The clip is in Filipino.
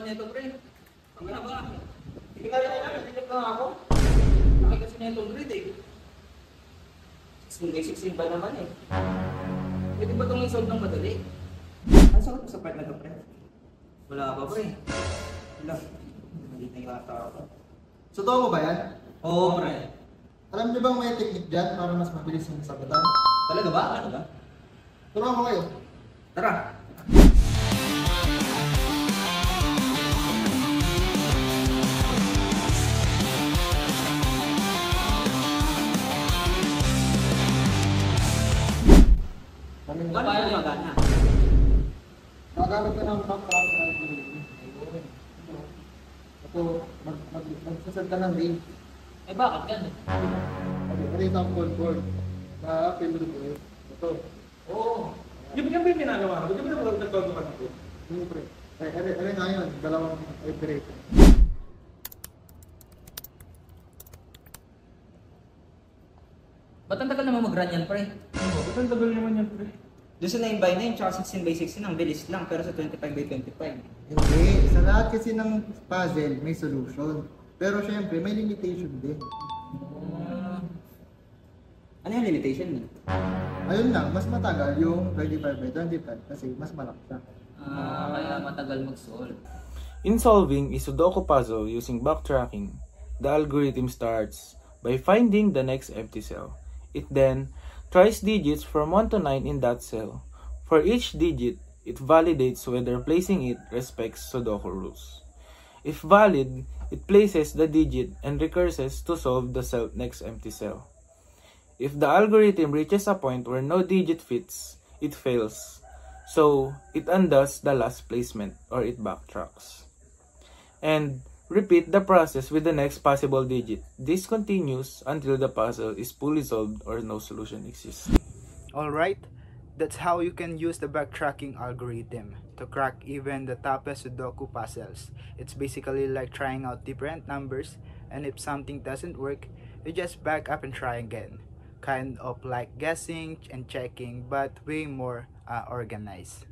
nito, pre. Ang na ba? Hindi ka rin alam, nandito lang ako. Laki kasi nito, grid eh. 16 by 16 ba naman eh? Pwede ba itong i-solve ng madali? Ang sakot mo sa part na to, pre? Wala pa, pre. Wala. Hindi na yata ako. Suto mo ba yan? Oo, pre. Alam niyo bang may technique dyan para mas mabilis yung sagutan? Talaga ba? Ano ba? Turuan ko kayo. Tara. Paano gumagana? Magagamit ka ng background algorithm. Ito, magsasad ka ng range. Eh bakit ganun? Okay, for example, board. Na-fill ko yun. Ito. Oo. Yung ba yung ginagawa ko? Di ba na nagbago ka nito? Siyempre. Ere nga yun, dalawang operator. Ba't ang tagal naman mag-run yan, pre? Oo, ba't ang tagal naman yan, pre? Doon sa 9 by 9 tsaka 16 by 16 ang bilis lang, pero sa 25 by 25. Hindi. Sa lahat kasi ng puzzle, may solution. Pero syempre, may limitation din. Ano yung limitation niya? Ayun lang, mas matagal yung 25 by 25 kasi mas malaki siya. Kaya matagal mag-solve. In solving a Sudoku puzzle using backtracking, the algorithm starts by finding the next empty cell. It then tries digits from 1 to 9 in that cell. For each digit, it validates whether placing it respects Sudoku rules. If valid, it places the digit and recurses to solve the next empty cell. If the algorithm reaches a point where no digit fits, it fails. So, it undoes the last placement or it backtracks. And repeat the process with the next possible digit. This continues until the puzzle is fully solved or no solution exists. Alright, that's how you can use the backtracking algorithm to crack even the toughest Sudoku puzzles. It's basically like trying out different numbers, and if something doesn't work, you just back up and try again. Kind of like guessing and checking, but way more organized.